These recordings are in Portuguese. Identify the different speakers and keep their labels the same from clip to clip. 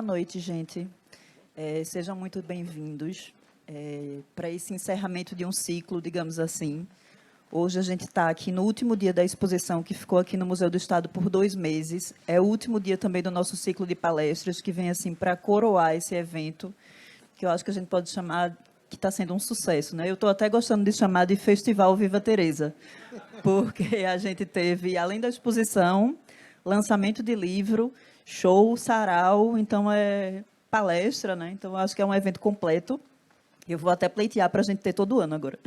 Speaker 1: Boa noite, gente. Sejam muito bem-vindos para esse encerramento de um ciclo, digamos assim. Hoje a gente está aqui no último dia da exposição, que ficou aqui no Museu do Estado por 2 meses. É o último dia também do nosso ciclo de palestras, que vem assim para coroar esse evento, que eu acho que a gente pode chamar, que está sendo um sucesso, né? Eu estou até gostando de chamar de Festival Viva Teresa, porque a gente teve, além da exposição, lançamento de livro, show, sarau, então é palestra, né? Então acho que é um evento completo. Eu vou até pleitear para a gente ter todo ano agora.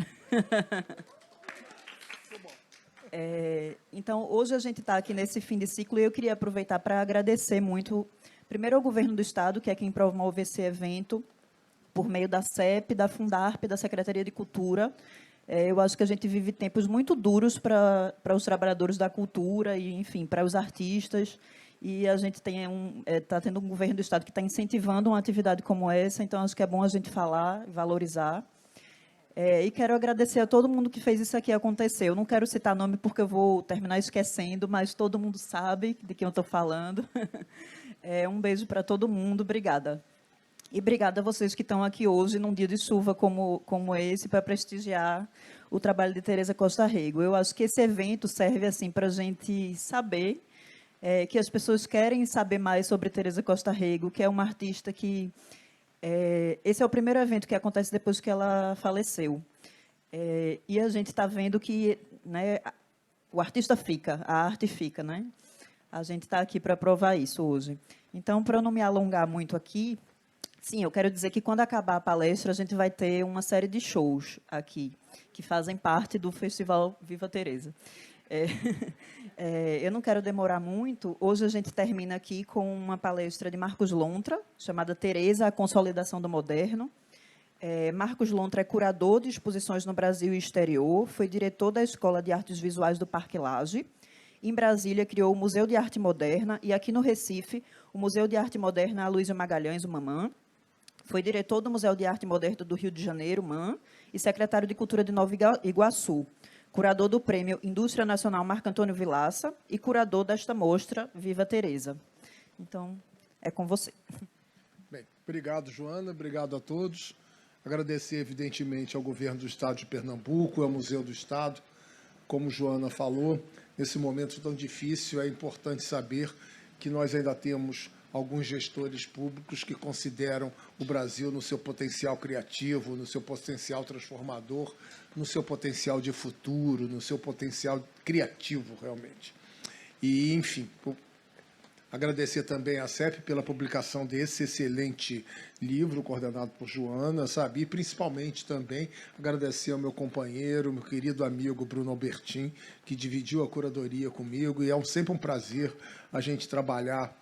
Speaker 1: Então, hoje a gente está aqui nesse fim de ciclo e eu queria aproveitar para agradecer muito, primeiro ao governo do Estado, que é quem promove esse evento, por meio da CEP, da Fundarp, da Secretaria de Cultura. Eu acho que a gente vive tempos muito duros para os trabalhadores da cultura e, enfim, para os artistas. E a gente está tendo um governo do Estado que está incentivando uma atividade como essa, então acho que é bom a gente falar, valorizar. E quero agradecer a todo mundo que fez isso aqui acontecer. Eu não quero citar nome porque eu vou terminar esquecendo, mas todo mundo sabe de quem eu estou falando. Um beijo para todo mundo, obrigada. E obrigada a vocês que estão aqui hoje, num dia de chuva como esse, para prestigiar o trabalho de Teresa Costa Rego. Eu acho que esse evento serve assim, para a gente saber que as pessoas querem saber mais sobre Teresa Costa Rego, que é uma artista que... esse é o primeiro evento que acontece depois que ela faleceu. E a gente está vendo que, né, o artista fica, a arte fica, né? A gente está aqui para provar isso hoje. Então, para eu não me alongar muito aqui, sim, eu quero dizer que quando acabar a palestra, a gente vai ter uma série de shows aqui, que fazem parte do Festival Viva Teresa. Eu não quero demorar muito. Hoje a gente termina aqui com uma palestra de Marcos Lontra, chamada Teresa, a Consolidação do Moderno. Marcos Lontra é curador de exposições no Brasil e exterior, foi diretor da Escola de Artes Visuais do Parque Lage. Em Brasília, criou o Museu de Arte Moderna e, aqui no Recife, o Museu de Arte Moderna Aloysio Magalhães, o Mamã. Foi diretor do Museu de Arte Moderna do Rio de Janeiro, MAM, e secretário de Cultura de Nova Iguaçu. Curador do Prêmio Indústria Nacional Marco Antônio Vilaça e curador desta mostra, Viva Teresa. Então, é com você.
Speaker 2: Bem, obrigado, Joana, obrigado a todos. Agradecer, evidentemente, ao Governo do Estado de Pernambuco, ao Museu do Estado. Como Joana falou, nesse momento tão difícil, é importante saber que nós ainda temos alguns gestores públicos que consideram o Brasil no seu potencial criativo, no seu potencial transformador, no seu potencial de futuro, no seu potencial criativo, realmente. E, enfim, agradecer também à CEP pela publicação desse excelente livro, coordenado por Joana, sabe? E, principalmente, também agradecer ao meu companheiro, meu querido amigo Bruno Albertin, que dividiu a curadoria comigo, e é sempre um prazer a gente trabalhar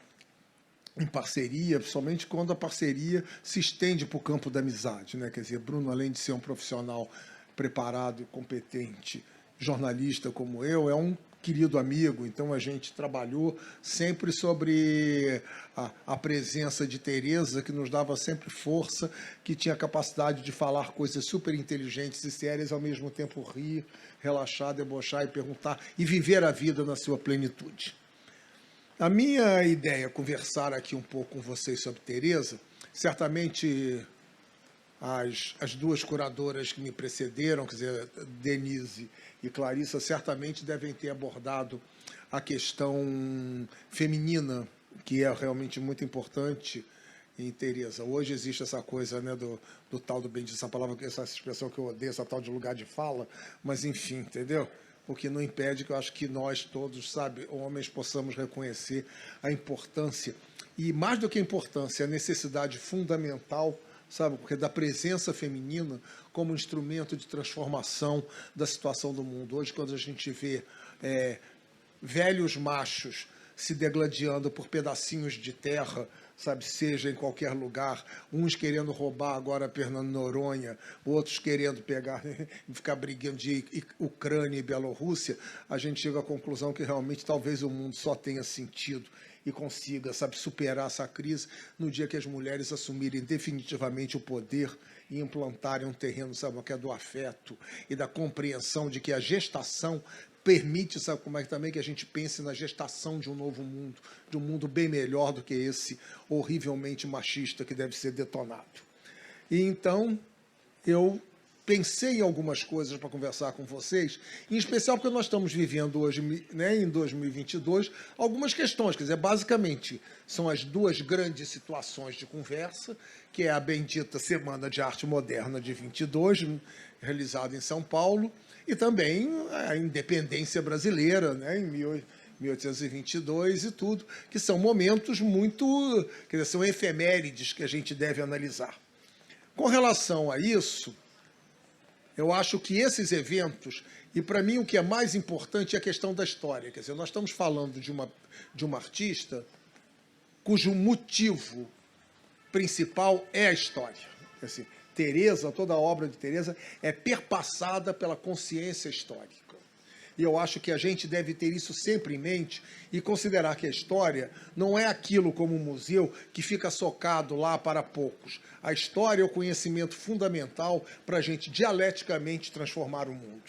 Speaker 2: em parceria, principalmente quando a parceria se estende para o campo da amizade, né? Quer dizer, Bruno, além de ser um profissional preparado e competente, jornalista como eu, é um querido amigo, então a gente trabalhou sempre sobre a presença de Teresa, que nos dava sempre força, que tinha capacidade de falar coisas super inteligentes e sérias, ao mesmo tempo rir, relaxar, debochar e perguntar, e viver a vida na sua plenitude. A minha ideia é conversar aqui um pouco com vocês sobre Teresa. Certamente as duas curadoras que me precederam, quer dizer, Denise e Clarissa, certamente devem ter abordado a questão feminina, que é realmente muito importante em Teresa. Hoje existe essa coisa, né, do tal do bendito, essa palavra, essa expressão que eu odeio, essa tal de lugar de fala, mas enfim, entendeu? O que não impede que eu acho que nós todos, sabe, homens, possamos reconhecer a importância, e mais do que a importância, a necessidade fundamental, sabe, porque da presença feminina como instrumento de transformação da situação do mundo. Hoje, quando a gente vê velhos machos se degladiando por pedacinhos de terra, sabe, seja em qualquer lugar, uns querendo roubar agora Fernando Noronha, outros querendo pegar e ficar brigando de Ucrânia e Bielorrússia, a gente chega à conclusão que realmente talvez o mundo só tenha sentido e consiga, sabe, superar essa crise no dia que as mulheres assumirem definitivamente o poder e implantarem um terreno, sabe, que é do afeto e da compreensão de que a gestação permite, sabe como é que também que a gente pense na gestação de um novo mundo, de um mundo bem melhor do que esse horrivelmente machista que deve ser detonado. E então eu pensei em algumas coisas para conversar com vocês, em especial porque nós estamos vivendo hoje, né, em 2022, algumas questões, quer dizer, basicamente são as duas grandes situações de conversa, que é a bendita Semana de Arte Moderna de 22, realizada em São Paulo, e também a independência brasileira, né, em 1822 e tudo, que são momentos muito, quer dizer, são efemérides que a gente deve analisar. Com relação a isso, eu acho que esses eventos, e para mim o que é mais importante é a questão da história, quer dizer, nós estamos falando de uma artista cujo motivo principal é a história. Assim, Teresa, toda a obra de Teresa é perpassada pela consciência histórica. E eu acho que a gente deve ter isso sempre em mente e considerar que a história não é aquilo como um museu que fica socado lá para poucos. A história é o conhecimento fundamental para a gente dialeticamente transformar o mundo.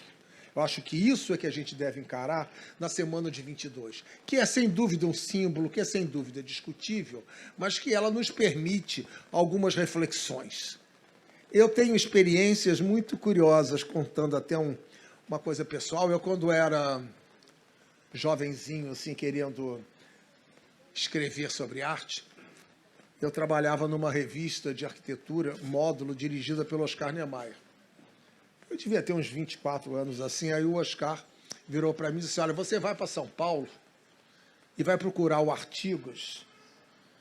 Speaker 2: Eu acho que isso é que a gente deve encarar na semana de 22, que é sem dúvida um símbolo, que é sem dúvida discutível, mas que ela nos permite algumas reflexões. Eu tenho experiências muito curiosas, contando até uma coisa pessoal. Eu, quando era jovenzinho, assim, querendo escrever sobre arte, eu trabalhava numa revista de arquitetura, módulo, dirigida pelo Oscar Niemeyer. Eu devia ter uns 24 anos, assim, aí o Oscar virou para mim e disse, olha, você vai para São Paulo e vai procurar o Artigas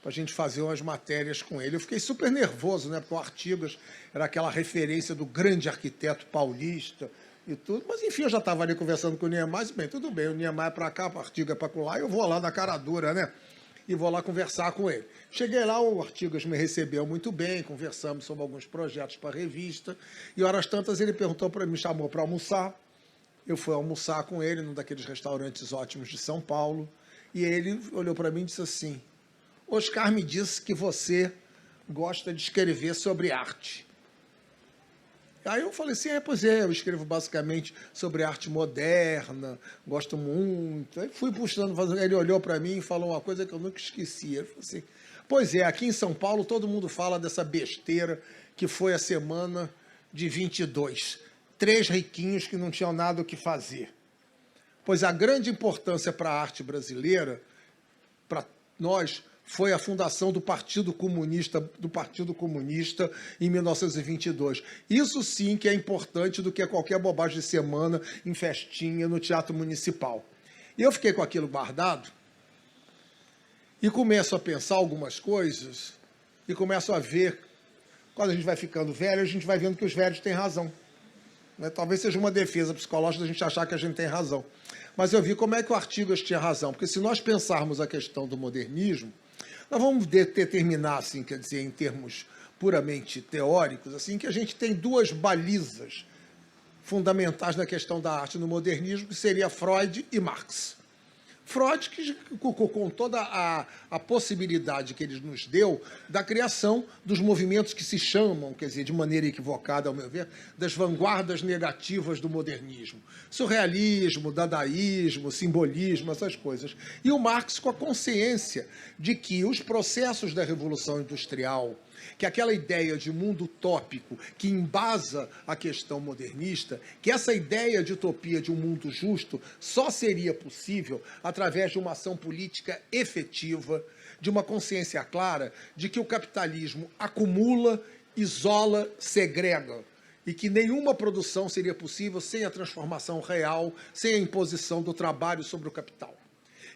Speaker 2: para a gente fazer umas matérias com ele. Eu fiquei super nervoso, né, porque o Artigas era aquela referência do grande arquiteto paulista e tudo, mas enfim, eu já estava ali conversando com o Niemeyer, bem, tudo bem, o Niemeyer é para cá, o Artigas é para lá, eu vou lá na cara dura, né, e vou lá conversar com ele. Cheguei lá, o Artigas me recebeu muito bem, conversamos sobre alguns projetos para a revista, e horas tantas ele perguntou para mim, me chamou para almoçar, eu fui almoçar com ele num daqueles restaurantes ótimos de São Paulo, e ele olhou para mim e disse assim, Oscar me disse que você gosta de escrever sobre arte. Aí eu falei assim, pois é, eu escrevo basicamente sobre arte moderna, gosto muito. Aí fui puxando, ele olhou para mim e falou uma coisa que eu nunca esqueci. Ele falou assim, pois é, aqui em São Paulo todo mundo fala dessa besteira que foi a semana de 22. 3 riquinhos que não tinham nada o que fazer. Pois a grande importância para a arte brasileira, para nós, foi a fundação do Partido Comunista em 1922. Isso sim que é importante do que qualquer bobagem de semana em festinha no Teatro Municipal. E eu fiquei com aquilo guardado e começo a pensar algumas coisas e começo a ver, quando a gente vai ficando velho, a gente vai vendo que os velhos têm razão. Né? Talvez seja uma defesa psicológica da gente achar que a gente tem razão. Mas eu vi como é que o Artigas tinha razão, porque se nós pensarmos a questão do modernismo, nós vamos determinar, assim, quer dizer, em termos puramente teóricos, assim, que a gente tem 2 balizas fundamentais na questão da arte no modernismo, que seria Freud e Marx. Freud, que, com toda a possibilidade que ele nos deu da criação dos movimentos que se chamam, quer dizer, de maneira equivocada, ao meu ver, das vanguardas negativas do modernismo. Surrealismo, dadaísmo, simbolismo, essas coisas. E o Marx com a consciência de que os processos da Revolução Industrial, que aquela ideia de mundo utópico que embasa a questão modernista, que essa ideia de utopia de um mundo justo só seria possível através de uma ação política efetiva, de uma consciência clara de que o capitalismo acumula, isola, segrega, e que nenhuma produção seria possível sem a transformação real, sem a imposição do trabalho sobre o capital.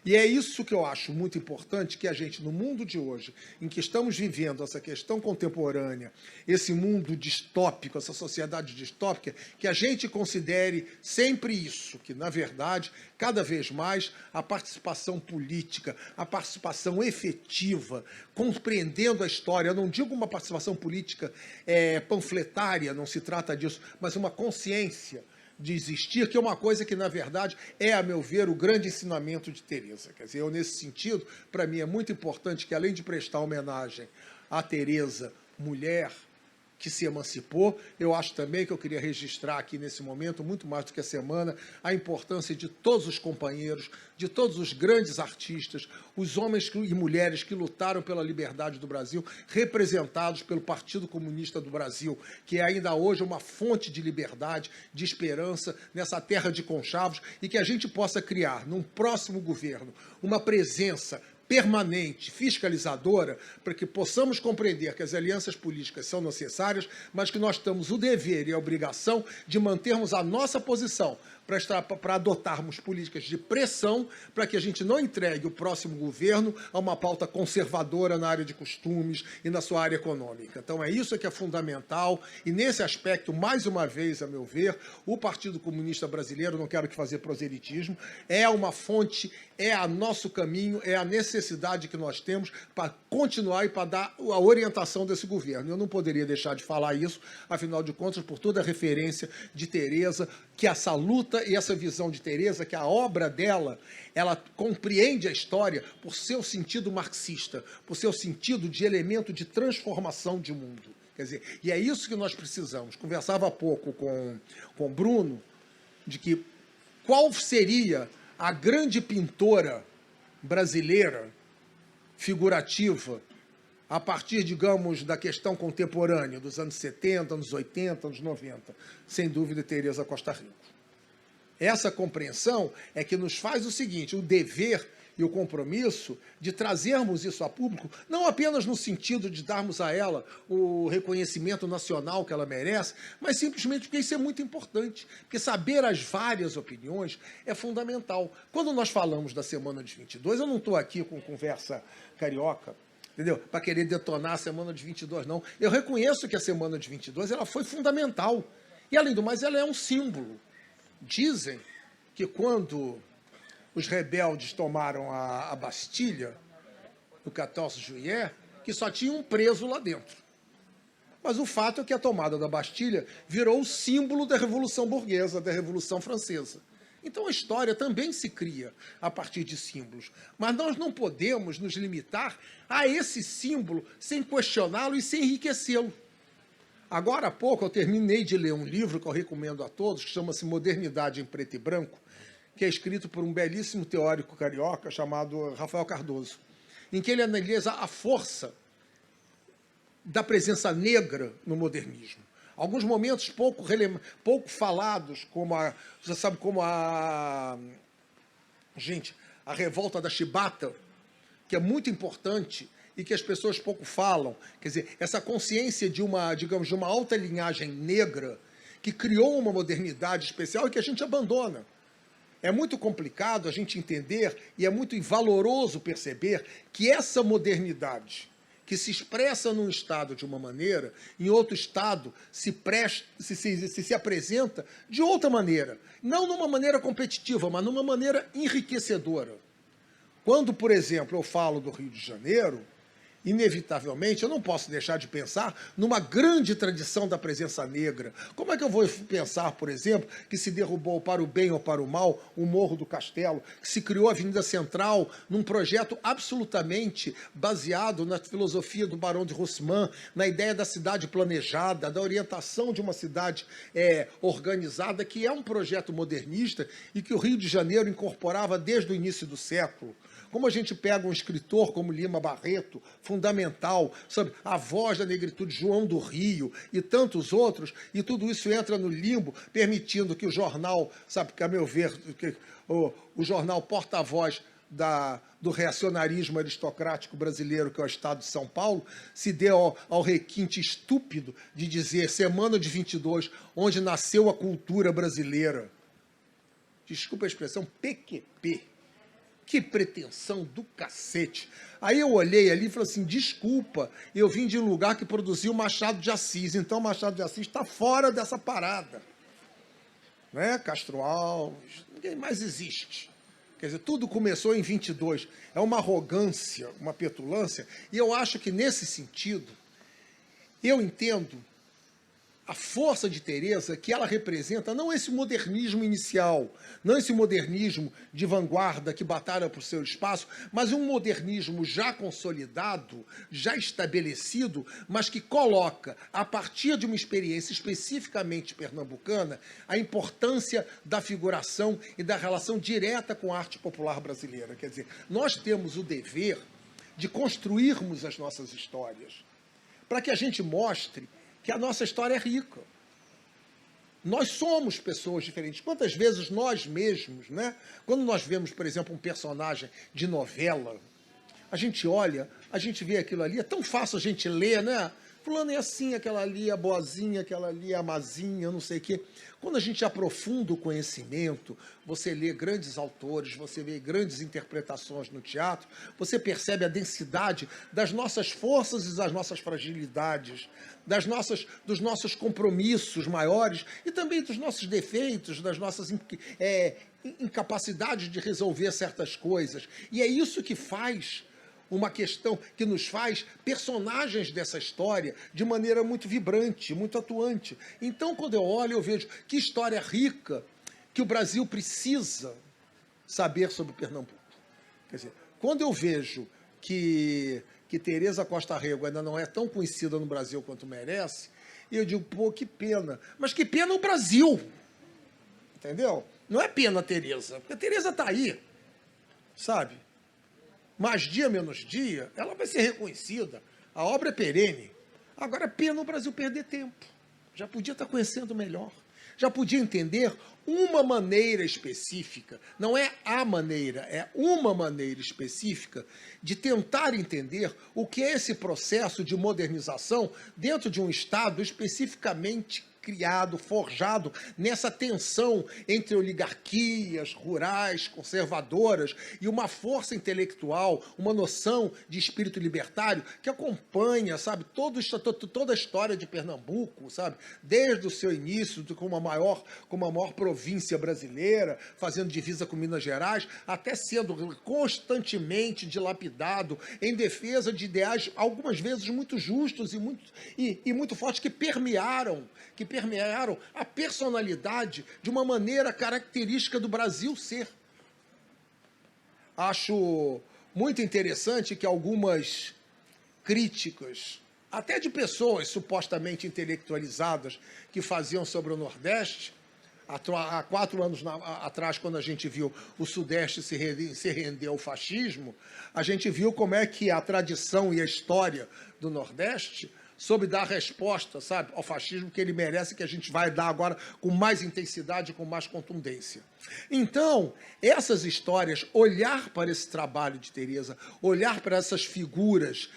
Speaker 2: E é isso que eu acho muito importante, que a gente, no mundo de hoje, em que estamos vivendo essa questão contemporânea, esse mundo distópico, essa sociedade distópica, que a gente considere sempre isso, que, na verdade, cada vez mais, a participação política, a participação efetiva, compreendendo a história, eu não digo uma participação política panfletária, não se trata disso, mas uma consciência de existir, que é uma coisa que, na verdade, é, a meu ver, o grande ensinamento de Teresa. Quer dizer, eu, nesse sentido, para mim é muito importante que, além de prestar homenagem a Teresa, mulher que se emancipou, eu acho também que eu queria registrar aqui nesse momento, muito mais do que a semana, a importância de todos os companheiros, de todos os grandes artistas, os homens e mulheres que lutaram pela liberdade do Brasil, representados pelo Partido Comunista do Brasil, que é ainda hoje uma fonte de liberdade, de esperança nessa terra de conchavos, e que a gente possa criar, num próximo governo, uma presença permanente, fiscalizadora, para que possamos compreender que as alianças políticas são necessárias, mas que nós temos o dever e a obrigação de mantermos a nossa posição para adotarmos políticas de pressão para que a gente não entregue o próximo governo a uma pauta conservadora na área de costumes e na sua área econômica. Então é isso que é fundamental e, nesse aspecto, mais uma vez, a meu ver, o Partido Comunista Brasileiro, não quero que fazer proselitismo, é uma fonte, é o nosso caminho, é a necessidade que nós temos para continuar e para dar a orientação desse governo. Eu não poderia deixar de falar isso, afinal de contas, por toda a referência de Teresa, que essa luta e essa visão de Teresa, que a obra dela, ela compreende a história por seu sentido marxista, por seu sentido de elemento de transformação de mundo. Quer dizer, e é isso que nós precisamos. Conversava há pouco com o Bruno, de que qual seria a grande pintora brasileira, figurativa, a partir, digamos, da questão contemporânea, dos anos 70, anos 80, anos 90, sem dúvida, Teresa Costa Rico. Essa compreensão é que nos faz o seguinte, o dever e o compromisso de trazermos isso a público, não apenas no sentido de darmos a ela o reconhecimento nacional que ela merece, mas simplesmente porque isso é muito importante, porque saber as várias opiniões é fundamental. Quando nós falamos da Semana de 22, eu não estou aqui com conversa carioca, entendeu? Para querer detonar a Semana de 22, não. Eu reconheço que a Semana de 22 ela foi fundamental. E, além do mais, ela é um símbolo. Dizem que quando os rebeldes tomaram a Bastilha, no 14 de Juillet, que só tinha um preso lá dentro. Mas o fato é que a tomada da Bastilha virou o símbolo da Revolução Burguesa, da Revolução Francesa. Então a história também se cria a partir de símbolos. Mas nós não podemos nos limitar a esse símbolo sem questioná-lo e sem enriquecê-lo. Agora há pouco eu terminei de ler um livro que eu recomendo a todos, que chama-se Modernidade em Preto e Branco, que é escrito por um belíssimo teórico carioca chamado Rafael Cardoso, em que ele analisa a força da presença negra no modernismo. Alguns momentos pouco falados, como a revolta da Chibata, que é muito importante e que as pessoas pouco falam. Quer dizer, essa consciência de uma alta linhagem negra que criou uma modernidade especial e que a gente abandona. É muito complicado a gente entender e é muito valoroso perceber que essa modernidade que se expressa num estado de uma maneira, em outro estado se apresenta de outra maneira. Não numa maneira competitiva, mas numa maneira enriquecedora. Quando, por exemplo, eu falo do Rio de Janeiro, inevitavelmente, eu não posso deixar de pensar numa grande tradição da presença negra. Como é que eu vou pensar, por exemplo, que se derrubou para o bem ou para o mal o Morro do Castelo, que se criou a Avenida Central num projeto absolutamente baseado na filosofia do Barão de Haussmann, na ideia da cidade planejada, da orientação de uma cidade organizada, que é um projeto modernista e que o Rio de Janeiro incorporava desde o início do século. Como a gente pega um escritor como Lima Barreto, fundamental, sabe, a voz da negritude, João do Rio e tantos outros, e tudo isso entra no limbo, permitindo que o jornal, sabe, que a meu ver, o jornal porta-voz do reacionarismo aristocrático brasileiro, que é o Estado de São Paulo, se dê ao requinte estúpido de dizer Semana de 22, onde nasceu a cultura brasileira. Desculpa a expressão, PQP. Que pretensão do cacete. Aí eu olhei ali e falei assim, desculpa, eu vim de um lugar que produziu Machado de Assis, então Machado de Assis está fora dessa parada. Né? Castro Alves, ninguém mais existe. Quer dizer, tudo começou em 22. É uma arrogância, uma petulância, e eu acho que nesse sentido, eu entendo a força de Teresa, que ela representa não esse modernismo inicial, não esse modernismo de vanguarda que batalha por seu espaço, mas um modernismo já consolidado, já estabelecido, mas que coloca, a partir de uma experiência especificamente pernambucana, a importância da figuração e da relação direta com a arte popular brasileira. Quer dizer, nós temos o dever de construirmos as nossas histórias, para que a gente mostre que a nossa história é rica. Nós somos pessoas diferentes. Quantas vezes nós mesmos, né? Quando nós vemos, por exemplo, um personagem de novela, a gente olha, a gente vê aquilo ali, é tão fácil a gente ler, né? Fulano é assim, aquela ali é boazinha, aquela ali é a mazinha, não sei o quê. Quando a gente aprofunda o conhecimento, você lê grandes autores, você vê grandes interpretações no teatro, você percebe a densidade das nossas forças e das nossas fragilidades, dos nossos compromissos maiores e também dos nossos defeitos, das nossas incapacidades de resolver certas coisas. E é isso que faz uma questão, que nos faz personagens dessa história de maneira muito vibrante, muito atuante. Então, quando eu olho, eu vejo que história rica que o Brasil precisa saber sobre Pernambuco. Quer dizer, quando eu vejo que Teresa Costa Rego ainda não é tão conhecida no Brasil quanto merece, eu digo, pô, que pena. Mas que pena o Brasil! Entendeu? Não é pena a Teresa, porque a Teresa está aí, sabe? Mais dia, menos dia, ela vai ser reconhecida. A obra é perene. Agora, é pena o Brasil perder tempo. Já podia estar conhecendo melhor. Já podia entender uma maneira específica. Não é a maneira, é uma maneira específica de tentar entender o que é esse processo de modernização dentro de um Estado especificamente criado, forjado nessa tensão entre oligarquias rurais, conservadoras e uma força intelectual, uma noção de espírito libertário que acompanha, sabe, toda a história de Pernambuco, sabe, desde o seu início como a maior província brasileira, fazendo divisa com Minas Gerais, até sendo constantemente dilapidado em defesa de ideais, algumas vezes muito justos e muito fortes, que permearam a personalidade de uma maneira característica do Brasil ser. Acho muito interessante que algumas críticas, até de pessoas supostamente intelectualizadas que faziam sobre o Nordeste, há 4 anos atrás, quando a gente viu o Sudeste se render ao fascismo, a gente viu como é que a tradição e a história do Nordeste soube dar resposta, sabe, ao fascismo que ele merece, que a gente vai dar agora com mais intensidade, com mais contundência. Então, essas histórias, olhar para esse trabalho de Teresa, olhar para essas figuras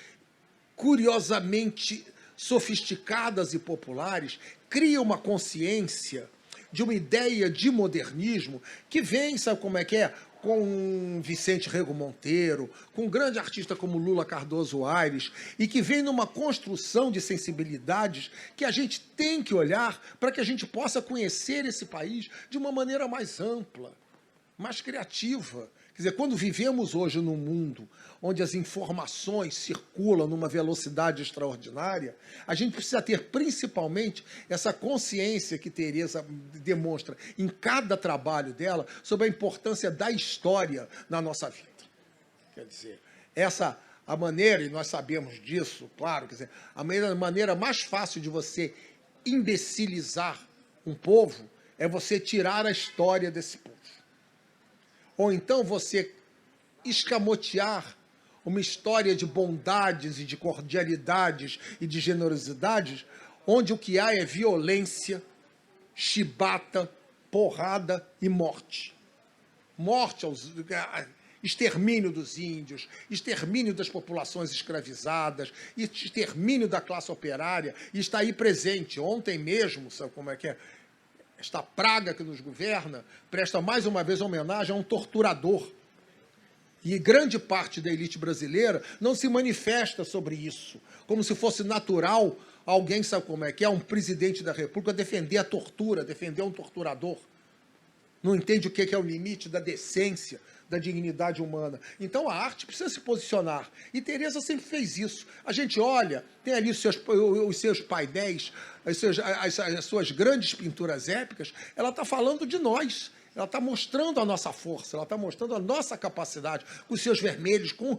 Speaker 2: curiosamente sofisticadas e populares, cria uma consciência de uma ideia de modernismo que vem, sabe como é que é? Com Vicente Rego Monteiro, com um grande artista como Lula Cardoso Aires, e que vem numa construção de sensibilidades que a gente tem que olhar para que a gente possa conhecer esse país de uma maneira mais ampla, mais criativa. Quer dizer, quando vivemos hoje num mundo onde as informações circulam numa velocidade extraordinária, a gente precisa ter principalmente essa consciência que Teresa demonstra em cada trabalho dela sobre a importância da história na nossa vida. Quer dizer, a maneira, e nós sabemos disso, claro, quer dizer, a maneira mais fácil de você imbecilizar um povo é você tirar a história desse povo. Ou então você escamotear uma história de bondades e de cordialidades e de generosidades, onde o que há é violência, chibata, porrada e morte. Morte, extermínio dos índios, extermínio das populações escravizadas, extermínio da classe operária, e está aí presente. Ontem mesmo, sabe como é que é? Esta praga que nos governa presta mais uma vez homenagem a um torturador. E grande parte da elite brasileira não se manifesta sobre isso, como se fosse natural alguém, sabe como é que é, um presidente da República defender a tortura, defender um torturador. não entende o que é o limite da decência, da dignidade humana. Então a arte precisa se posicionar. E Teresa sempre fez isso. A gente olha, tem ali os seus painéis, as suas grandes pinturas épicas, ela está falando de nós. Ela está mostrando a nossa força, ela está mostrando a nossa capacidade, com os seus vermelhos, com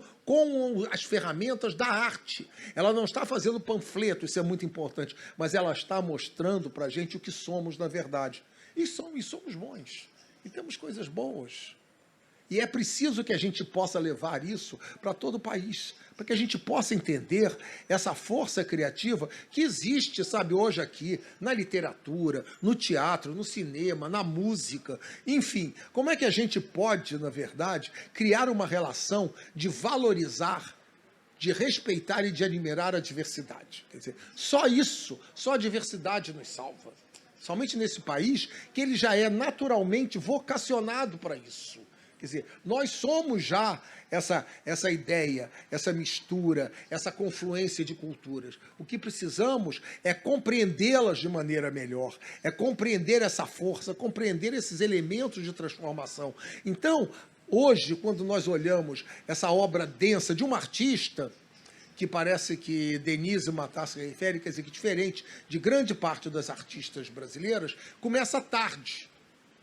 Speaker 2: as ferramentas da arte. Ela não está fazendo panfleto, isso é muito importante, mas ela está mostrando para a gente o que somos na verdade. E somos bons, e temos coisas boas. E é preciso que a gente possa levar isso para todo o país, para que a gente possa entender essa força criativa que existe, sabe, hoje aqui, na literatura, no teatro, no cinema, na música, enfim. Como é que a gente pode, na verdade, criar uma relação de valorizar, de respeitar e de admirar a diversidade? Quer dizer, só isso, só a diversidade nos salva. Somente nesse país que ele já é naturalmente vocacionado para isso. Quer dizer, nós somos já essa ideia, essa mistura, essa confluência de culturas. O que precisamos é compreendê-las de maneira melhor, é compreender essa força, compreender esses elementos de transformação. Então, hoje, quando nós olhamos essa obra densa de uma artista, que parece que Denise Matar se refere, quer dizer, que diferente de grande parte das artistas brasileiras, começa tarde.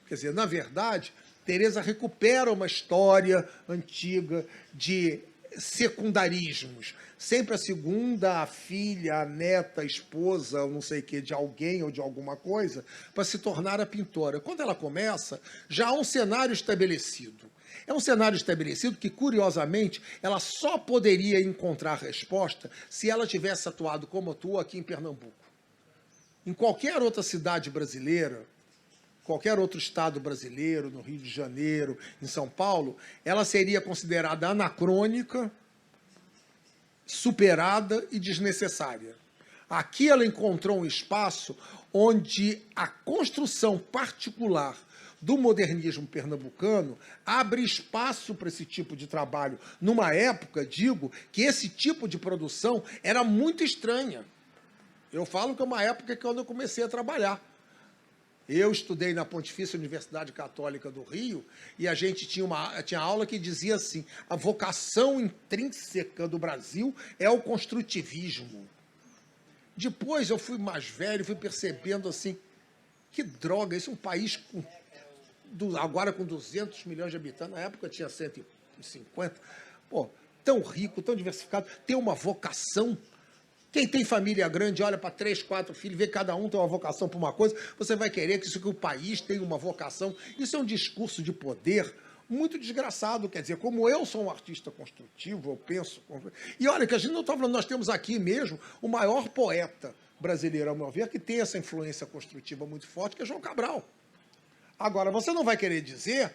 Speaker 2: Quer dizer, na verdade, Teresa recupera uma história antiga de secundarismos. Sempre a segunda, a filha, a neta, a esposa, não sei o quê, de alguém ou de alguma coisa, para se tornar a pintora. Quando ela começa, já há um cenário estabelecido. É um cenário estabelecido que, curiosamente, ela só poderia encontrar resposta se ela tivesse atuado como atua aqui em Pernambuco. Em qualquer outra cidade brasileira, qualquer outro estado brasileiro, no Rio de Janeiro, em São Paulo, ela seria considerada anacrônica, superada e desnecessária. Aqui ela encontrou um espaço onde a construção particular do modernismo pernambucano abre espaço para esse tipo de trabalho. Numa época, digo, que esse tipo de produção era muito estranha. Eu falo que é uma época que quando eu comecei a trabalhar. Eu estudei na Pontifícia Universidade Católica do Rio e a gente tinha aula que dizia assim, a vocação intrínseca do Brasil é o construtivismo. Depois eu fui mais velho, fui percebendo assim, que droga, esse é um país agora com 200 milhões de habitantes, na época tinha 150, pô, tão rico, tão diversificado, tem uma vocação. Quem tem família grande, olha para 3, 4 filhos, vê que cada um tem uma vocação para uma coisa, você vai querer que o país tenha uma vocação. Isso é um discurso de poder muito desgraçado, quer dizer, como eu sou um artista construtivo, eu penso... E olha, que a gente não está falando, nós temos aqui mesmo o maior poeta brasileiro, ao meu ver, que tem essa influência construtiva muito forte, que é João Cabral. Agora, você não vai querer dizer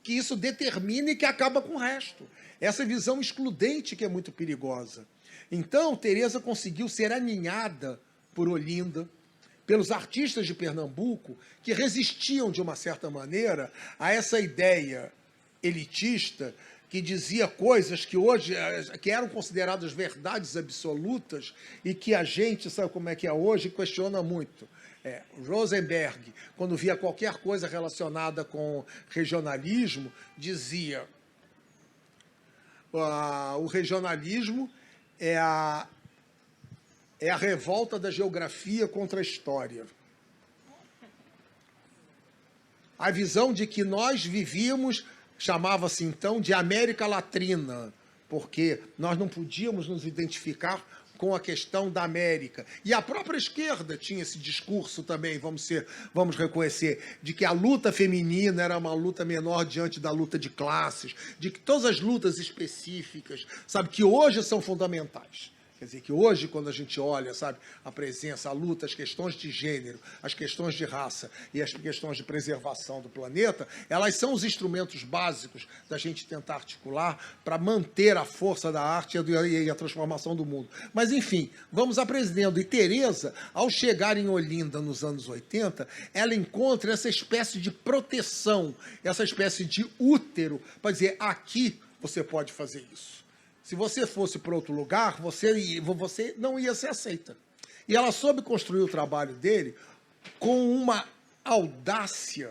Speaker 2: que isso determine que acaba com o resto. Essa visão excludente que é muito perigosa. Então, Teresa conseguiu ser aninhada por Olinda, pelos artistas de Pernambuco, que resistiam, de uma certa maneira, a essa ideia elitista que dizia coisas que hoje que eram consideradas verdades absolutas e que a gente, sabe como é que é hoje, questiona muito. Rosenberg, quando via qualquer coisa relacionada com regionalismo, dizia o regionalismo é a revolta da geografia contra a história. A visão de que nós vivíamos, chamava-se então de América Latina, porque nós não podíamos nos identificar com a questão da América. E a própria esquerda tinha esse discurso também, vamos reconhecer, de que a luta feminina era uma luta menor diante da luta de classes, de que todas as lutas específicas, sabe, que hoje são fundamentais. Quer dizer, que hoje, quando a gente olha, sabe, a presença, a luta, as questões de gênero, as questões de raça e as questões de preservação do planeta, elas são os instrumentos básicos da gente tentar articular para manter a força da arte e a transformação do mundo. Mas, enfim, vamos aprendendo. E Teresa, ao chegar em Olinda nos anos 80, ela encontra essa espécie de proteção, essa espécie de útero, para dizer, aqui você pode fazer isso. Se você fosse para outro lugar, você não ia ser aceita. E ela soube construir o trabalho dele com uma audácia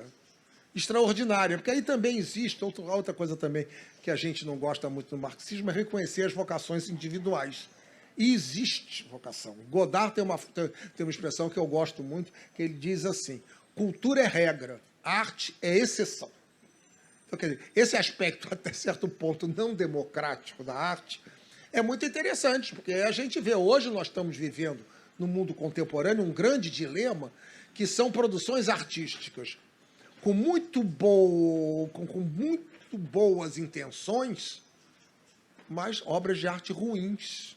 Speaker 2: extraordinária, porque aí também existe outra coisa também que a gente não gosta muito no marxismo, é reconhecer as vocações individuais. E existe vocação. Godard tem uma expressão que eu gosto muito, que ele diz assim: cultura é regra, arte é exceção. Então, quer dizer, esse aspecto, até certo ponto, não democrático da arte é muito interessante, porque a gente vê hoje, nós estamos vivendo no mundo contemporâneo um grande dilema, que são produções artísticas com muito boas intenções, mas obras de arte ruins.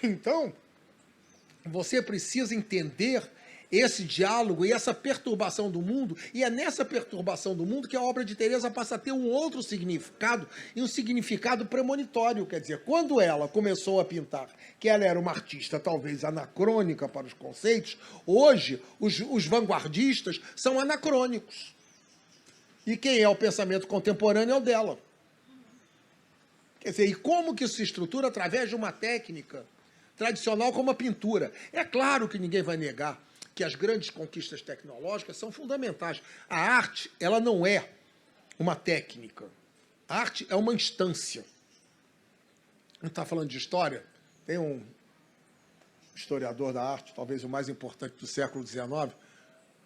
Speaker 2: Então, você precisa entender esse diálogo e essa perturbação do mundo, e é nessa perturbação do mundo que a obra de Teresa passa a ter um outro significado, e um significado premonitório. Quer dizer, quando ela começou a pintar, que ela era uma artista talvez anacrônica para os conceitos, hoje os vanguardistas são anacrônicos. E quem é o pensamento contemporâneo é o dela. Quer dizer, e como que isso se estrutura? Através de uma técnica tradicional como a pintura. É claro que ninguém vai negar que as grandes conquistas tecnológicas são fundamentais. A arte, ela não é uma técnica. A arte é uma instância. Não está falando de história? Tem um historiador da arte, talvez o mais importante do século XIX,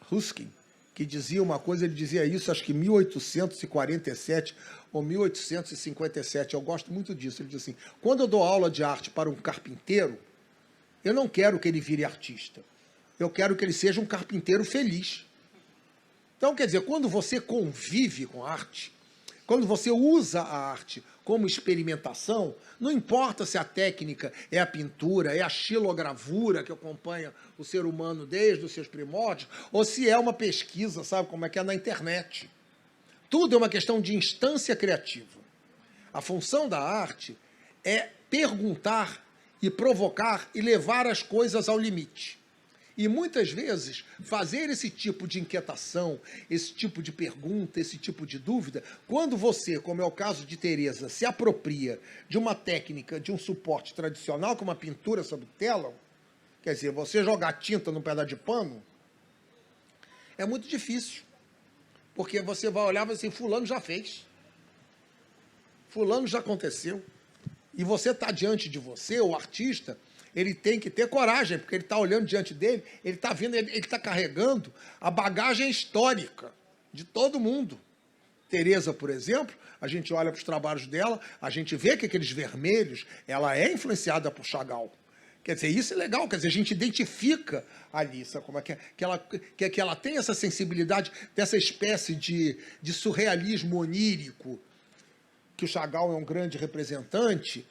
Speaker 2: Ruskin, que dizia uma coisa, ele dizia isso, acho que em 1847 ou 1857, eu gosto muito disso. Ele diz assim: quando eu dou aula de arte para um carpinteiro, eu não quero que ele vire artista, eu quero que ele seja um carpinteiro feliz. Então, quer dizer, quando você convive com a arte, quando você usa a arte como experimentação, não importa se a técnica é a pintura, é a xilogravura que acompanha o ser humano desde os seus primórdios, ou se é uma pesquisa, sabe como é que é na internet. Tudo é uma questão de instância criativa. A função da arte é perguntar e provocar e levar as coisas ao limite. E muitas vezes fazer esse tipo de inquietação, esse tipo de pergunta, esse tipo de dúvida, quando você, como é o caso de Teresa, se apropria de uma técnica, de um suporte tradicional, como a pintura sobre tela, quer dizer, você jogar tinta num pedaço de pano, é muito difícil. Porque você vai olhar e vai dizer, fulano já fez. Fulano já aconteceu. E você está diante de você, o artista, ele tem que ter coragem, porque ele está olhando diante dele, ele está vendo, ele está carregando a bagagem histórica de todo mundo. Teresa, por exemplo, a gente olha para os trabalhos dela, a gente vê que aqueles vermelhos, ela é influenciada por Chagall. Quer dizer, isso é legal, quer dizer, a gente identifica ali, sabe como é que ela tem essa sensibilidade dessa espécie de surrealismo onírico, que o Chagall é um grande representante,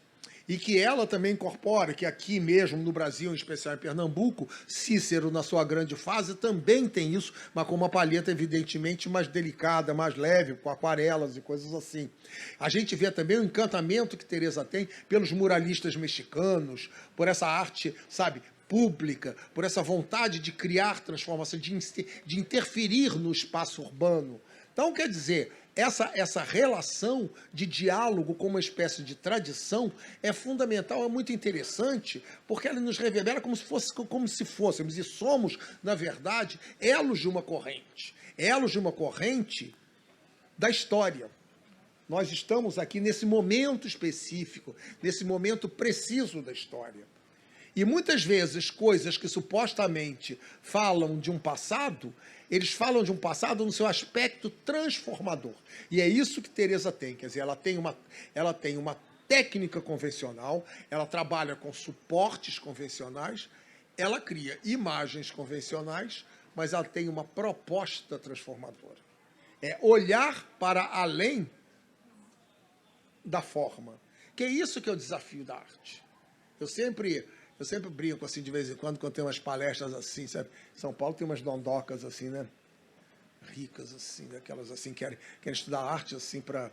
Speaker 2: e que ela também incorpora, que aqui mesmo no Brasil, em especial em Pernambuco, Cícero, na sua grande fase, também tem isso, mas com uma palheta evidentemente mais delicada, mais leve, com aquarelas e coisas assim. A gente vê também o encantamento que Teresa tem pelos muralistas mexicanos, por essa arte, sabe, pública, por essa vontade de criar transformação, de interferir no espaço urbano. Então, quer dizer, essa relação de diálogo com uma espécie de tradição é fundamental, é muito interessante, porque ela nos reverbera como se fôssemos, e somos, na verdade, elos de uma corrente da história. Nós estamos aqui nesse momento específico, nesse momento preciso da história. E muitas vezes coisas que supostamente falam de um passado, eles falam de um passado no seu aspecto transformador. E é isso que Teresa tem, quer dizer, ela tem uma técnica convencional, ela trabalha com suportes convencionais, ela cria imagens convencionais, mas ela tem uma proposta transformadora. É olhar para além da forma. Que é isso que é o desafio da arte. Eu sempre brinco, assim, de vez em quando tem umas palestras assim, sabe? São Paulo tem umas dondocas, assim, né? Ricas, assim, daquelas, assim, querem estudar arte, assim, para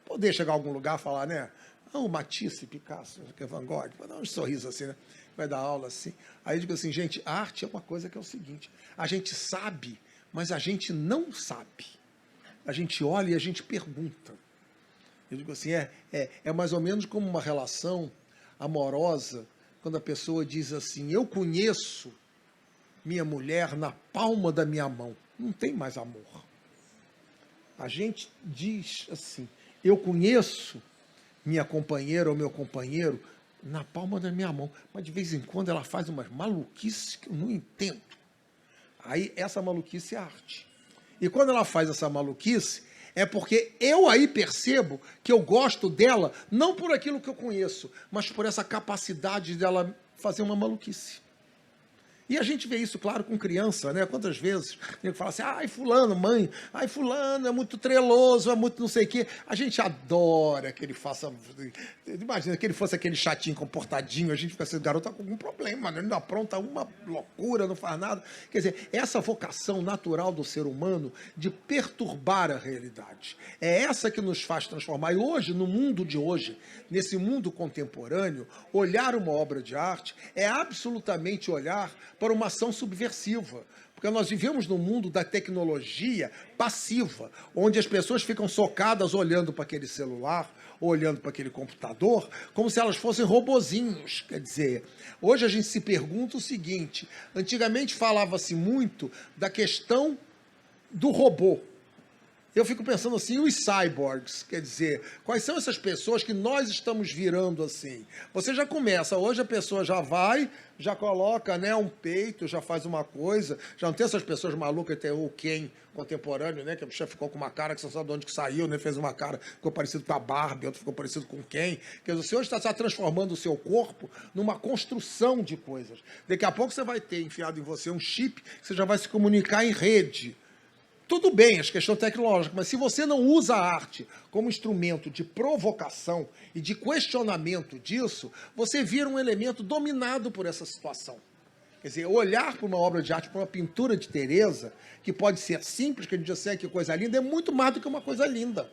Speaker 2: poder chegar a algum lugar e falar, né? Ah, o Matisse, Picasso, Van Gogh, vai dar um sorriso, assim, né? Vai dar aula, assim. Aí eu digo assim, gente, a arte é uma coisa que é o seguinte, a gente sabe, mas a gente não sabe. A gente olha e a gente pergunta. Eu digo assim, é mais ou menos como uma relação amorosa, quando a pessoa diz assim, eu conheço minha mulher na palma da minha mão. Não tem mais amor. A gente diz assim, eu conheço minha companheira ou meu companheiro na palma da minha mão, mas de vez em quando ela faz umas maluquices que eu não entendo. Aí essa maluquice é arte. E quando ela faz essa maluquice, é porque eu aí percebo que eu gosto dela, não por aquilo que eu conheço, mas por essa capacidade dela fazer uma maluquice. E a gente vê isso, claro, com criança, né? Quantas vezes ele fala assim, ai, fulano, mãe, ai, fulano é muito treloso, é muito não sei o quê. A gente adora que ele faça... Imagina que ele fosse aquele chatinho, comportadinho, a gente fica assim, garoto tá com algum problema, né? Ele não apronta uma loucura, não faz nada. Quer dizer, essa vocação natural do ser humano de perturbar a realidade. É essa que nos faz transformar. E hoje, no mundo de hoje, nesse mundo contemporâneo, olhar uma obra de arte é absolutamente olhar para uma ação subversiva. Porque nós vivemos num mundo da tecnologia passiva, onde as pessoas ficam socadas olhando para aquele celular, olhando para aquele computador, como se elas fossem robozinhos. Quer dizer, hoje a gente se pergunta o seguinte, antigamente falava-se muito da questão do robô. Eu fico pensando assim, os cyborgs, quer dizer, quais são essas pessoas que nós estamos virando assim? Você já começa, hoje a pessoa já vai, já coloca, né, um peito, já faz uma coisa, já não tem essas pessoas malucas, tem o Ken contemporâneo, né, que a bicha ficou com uma cara que você não sabe de onde que saiu, né, fez uma cara, ficou parecido com a Barbie, outro ficou parecido com o Ken. Quer dizer, você hoje está transformando o seu corpo numa construção de coisas. Daqui a pouco você vai ter enfiado em você um chip, que você já vai se comunicar em rede. Tudo bem, as questões tecnológicas, mas se você não usa a arte como instrumento de provocação e de questionamento disso, você vira um elemento dominado por essa situação. Quer dizer, olhar para uma obra de arte, para uma pintura de Teresa, que pode ser simples, que a gente diz assim, que coisa linda, é muito mais do que uma coisa linda.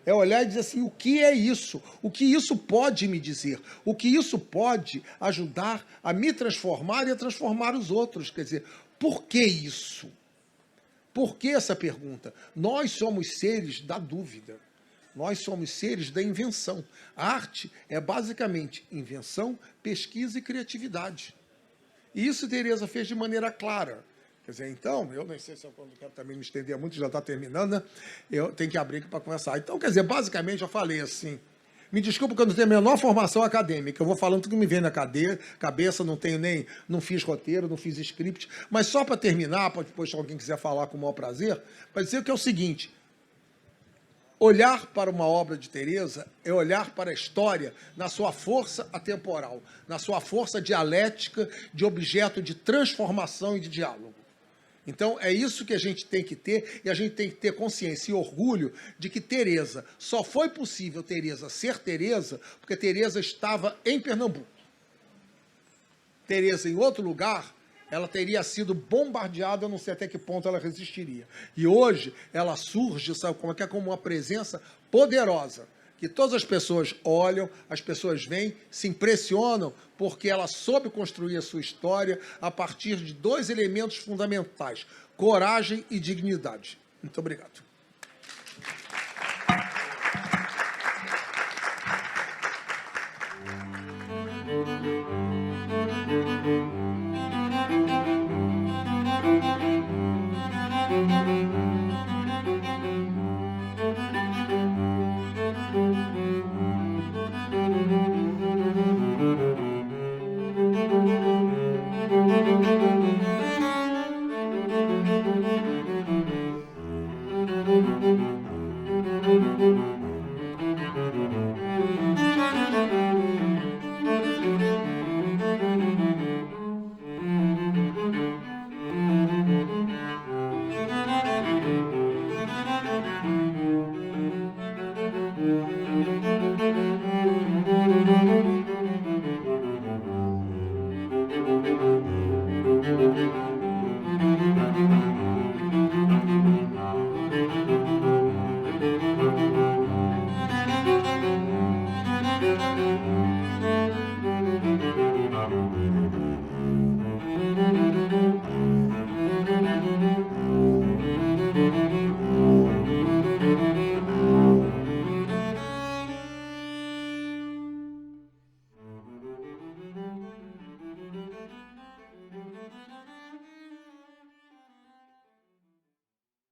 Speaker 2: É olhar e dizer assim, o que é isso? O que isso pode me dizer? O que isso pode ajudar a me transformar e a transformar os outros? Quer dizer, por que isso? Por que essa pergunta? Nós somos seres da dúvida. Nós somos seres da invenção. A arte é basicamente invenção, pesquisa e criatividade. E isso Teresa fez de maneira clara. Quer dizer, então, eu nem sei se eu quero também me estender muito, já está terminando, né? Eu tenho que abrir aqui para conversar. Então, quer dizer, basicamente eu falei assim, me desculpa que eu não tenho a menor formação acadêmica, eu vou falando tudo que me vem na cabeça, não fiz roteiro, não fiz script, mas só para terminar, para depois se alguém quiser falar com o maior prazer, para dizer que é o seguinte, olhar para uma obra de Teresa é olhar para a história na sua força atemporal, na sua força dialética de objeto de transformação e de diálogo. Então, é isso que a gente tem que ter, e a gente tem que ter consciência e orgulho de que Teresa, só foi possível Teresa ser Teresa, porque Teresa estava em Pernambuco. Teresa, em outro lugar, ela teria sido bombardeada, eu não sei até que ponto ela resistiria. E hoje, ela surge, sabe como é como uma presença poderosa, que todas as pessoas olham, as pessoas veem, se impressionam, porque ela soube construir a sua história a partir de dois elementos fundamentais, coragem e dignidade. Muito obrigado.